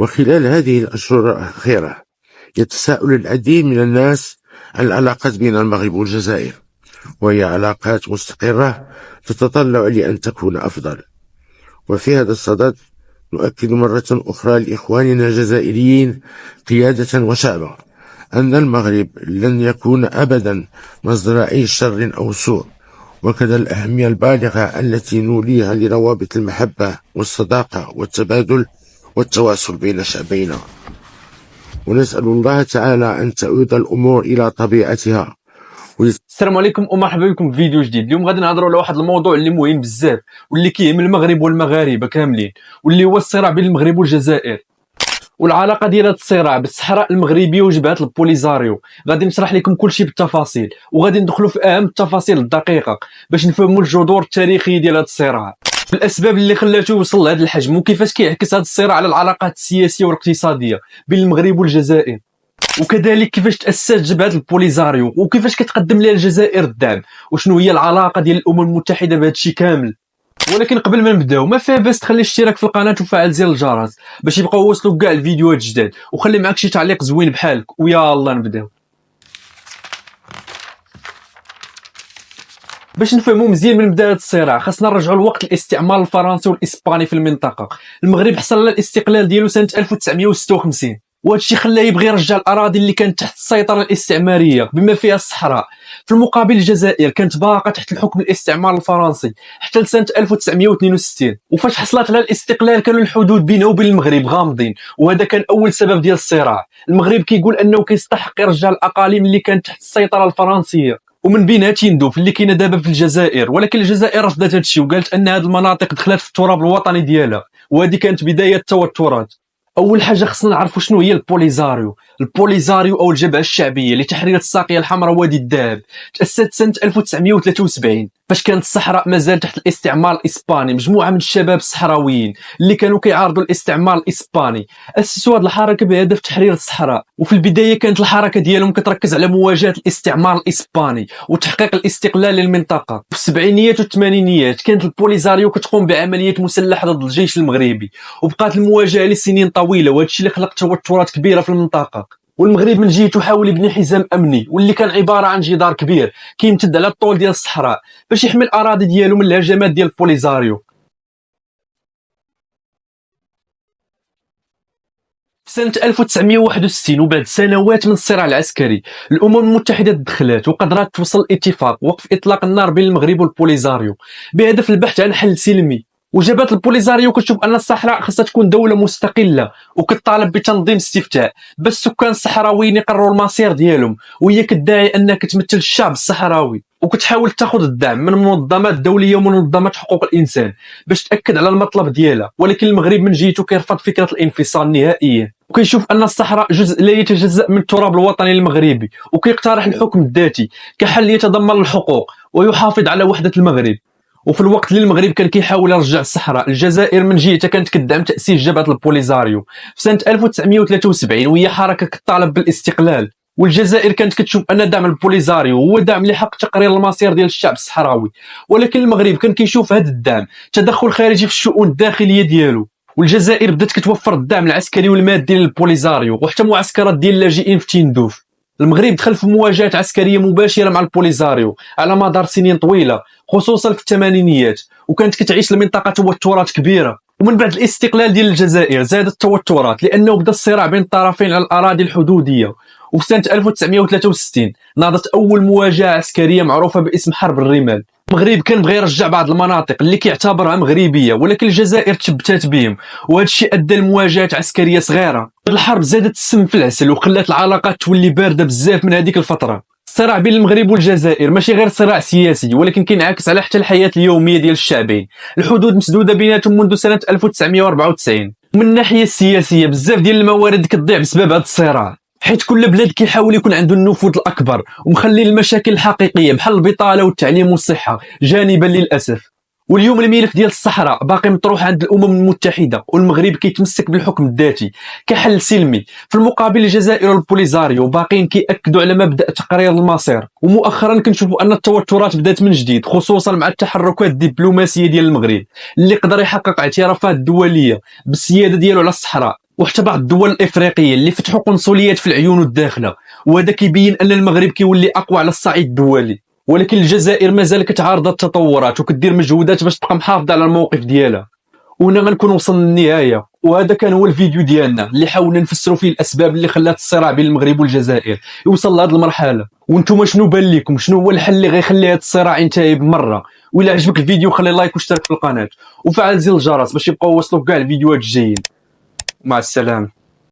وخلال هذه الأشهر الأخيرة يتساءل العديد من الناس عن العلاقات بين المغرب والجزائر، وهي علاقات مستقرة تتطلع لأن تكون أفضل. وفي هذا الصدد نؤكد مرة أخرى لإخواننا الجزائريين قيادة وشعبا أن المغرب لن يكون أبدا مصدر أي شر أو سوء، وكذا الأهمية البالغة التي نوليها لروابط المحبة والصداقة والتبادل والتواصل بين شعبينا. ونسأل الله تعالى أن تعود الأمور إلى طبيعتها. السلام عليكم ومرحبا بكم في فيديو جديد. اليوم غادي نهضروا على واحد الموضوع اللي مهم بزاف واللي كيهم المغرب والمغاربه كاملين، واللي هو الصراع بين المغرب والجزائر والعلاقه ديال هذا الصراع بالصحراء المغربيه وجبهه البوليزاريو. غادي نشرح لكم كلشي بالتفاصيل، وغادي ندخلوا في اهم التفاصيل الدقيقه باش نفهموا الجذور التاريخيه ديال هذا الصراع، الاسباب اللي خلاته يوصل لهذا الحجم، وكيفاش كيعكس هذا الصراع على العلاقات السياسيه والاقتصاديه بين المغرب والجزائر، وكذلك كيفاش تأسست جبهة البوليزاريو وكيفاش كتقدم لها الجزائر الدعم، وشنو هي العلاقة ديال الأمم المتحدة بهذا الشيء كامل. ولكن قبل ما نبداو ما فيها باس تخلي اشتراك في القناة وفعل زر الجرس باش يبقاو يوصلوا كاع الفيديوهات الجداد، وخلي معاك شي تعليق زوين بحالك، ويا الله نبداو. باش نفهموا مزيان من بداية الصراع خاصنا نرجعوا لوقت الاستعمار الفرنسي والإسباني في المنطقة. المغرب حصل على الاستقلال ديالو سنة 1956، وهذا الشيء خلاه يبغي يرجع الاراضي اللي كانت تحت السيطره الاستعماريه بما فيها الصحراء. في المقابل الجزائر كانت باقه تحت الحكم الاستعمار الفرنسي حتى لسنه 1962، وفاش حصلت على الاستقلال كانوا الحدود بينه وبين المغرب غامضين، وهذا كان اول سبب ديال الصراع. المغرب كيقول انه كيستحق يرجع الاقاليم اللي كانت تحت السيطره الفرنسيه، ومن بينها تيندوف اللي كاينه دابا في الجزائر، ولكن الجزائر رفضت هذا الشيء وقالت ان هذه المناطق دخلت في التراب الوطني ديالها، وهذه كانت بدايه التوترات. اول حاجه خصنا نعرفوا شنو هي البوليزاريو. البوليزاريو او الجبهه الشعبيه لتحرير الساقيه الحمراء وادي الذهب تاسست سنه 1973 فاش كانت الصحراء مازال تحت الاستعمار الاسباني. مجموعه من الشباب الصحراويين اللي كانوا كيعارضوا الاستعمار الاسباني اسسوا هذه الحركه بهدف تحرير الصحراء، وفي البدايه كانت الحركه ديالهم كتركز على مواجهه الاستعمار الاسباني وتحقيق الاستقلال للمنطقه. في السبعينيات والثمانينيات كانت البوليزاريو كتقوم بعمليات مسلحه ضد الجيش المغربي، وبقات المواجهه لسنين طويله، وهذا الشيء اللي خلق توترات كبيره في المنطقه. والمغرب من جهته حاول يبني حزام امني واللي كان عباره عن جدار كبير كيمتد على الطول ديال الصحراء باش يحمي الاراضي ديالو من الهجمات ديال البوليزاريو. في سنة 1961 وبعد سنوات من الصراع العسكري الأمم المتحدة تدخلات وقدرت توصل اتفاق وقف إطلاق النار بين المغرب والبوليزاريو بهدف البحث عن حل سلمي. وجبهة البوليزاريو كتشوف أن الصحراء خاصها تكون دولة مستقلة وكتطالب بتنظيم استفتاء باش السكان الصحراويين يقرروا المصير ديالهم، وهي كتدعي أنها كتمثل الشعب الصحراوي وكتحاول تاخذ الدعم من منظمات دولية ومنظمات حقوق الإنسان باش تأكد على المطلب ديالها. ولكن المغرب من جهته كيرفض فكرة الانفصال نهائيا، وكيشوف أن الصحراء جزء لا يتجزأ من التراب الوطني المغربي، وكيقترح الحكم الذاتي كحل يتضمن الحقوق ويحافظ على وحدة المغرب. وفي الوقت اللي المغرب كان كيحاول يرجع الصحراء، الجزائر من جهتها كانت كتدعم تأسيس جبهة البوليزاريو في سنة 1973، وهي حركة كتطالب بالاستقلال. والجزائر كانت كتشوف ان دعم البوليزاريو هو دعم لحق تقرير المصير ديال الشعب الصحراوي، ولكن المغرب كان كيشوف هذا الدعم تدخل خارجي في الشؤون الداخليه ديالو. والجزائر بدات كتوفر الدعم العسكري والمادي للبوليزاريو وحتى معسكرات ديال اللاجئين في تيندوف. المغرب دخل في مواجهات عسكريه مباشره مع البوليزاريو على مدار سنين طويله خصوصا في الثمانينيات، وكانت كتعيش المنطقه توترات كبيره. ومن بعد الاستقلال ديال الجزائر زادت التوترات لانه بدا الصراع بين الطرفين على الاراضي الحدوديه. وفي سنه 1963 ناضت اول مواجهه عسكريه معروفه باسم حرب الرمال. المغرب كان بغى يرجع بعض المناطق اللي كيعتبرها مغربيه، ولكن الجزائر تشبتات بهم، وهذا الشيء ادى لمواجهات عسكريه صغيره. الحرب زادت السم في العسل وخلات العلاقات تولي بارده بزاف من هذيك الفتره. الصراع بين المغرب والجزائر ماشي غير صراع سياسي، ولكن كينعكس على حتى الحياه اليوميه ديال الشعبين. الحدود مسدوده بيناتهم منذ سنه 1994. من الناحيه السياسيه بزاف ديال الموارد كتضيع بسبب هذا الصراع، حيث كل بلاد كيحاول يكون عنده النفوذ الاكبر، ومخلي المشاكل الحقيقيه بحال البطاله والتعليم والصحه جانبا للاسف. واليوم الملف ديال الصحراء باقي مطروح عند الامم المتحده، والمغرب كيتمسك بالحكم الذاتي كحل سلمي. في المقابل الجزائر والبوليزاريو باقيين كيأكدوا على مبدا تقرير المصير. ومؤخرا كنشوفوا ان التوترات بدات من جديد، خصوصا مع التحركات الدبلوماسيه ديال المغرب اللي قدر يحقق اعترافات دوليه بالسياده ديالو على الصحراء. وحتى بعض الدول الافريقيه اللي فتحوا قنصليات في العيون والداخله، وهذا كيبين ان المغرب كيولي اقوى على الصعيد الدولي. ولكن الجزائر مازال كتعارض التطورات وكدير مجهودات باش تبقى محافظه على الموقف ديالها. وهنا غنكون وصلنا للنهايه، وهذا كان هو الفيديو ديالنا اللي حاولنا نفسروا فيه الاسباب اللي خلات الصراع بين المغرب والجزائر يوصل لهذه المرحله. وانتم شنو بان لكم؟ شنو هو الحل اللي غيخلي هذا الصراع ينتهي بمره؟ وإلا عجبك الفيديو خلي لايك واشترك في القناه وفعل زر الجرس باش يبقاو يوصلوك كاع الفيديوهات الجايين. مع السلامه.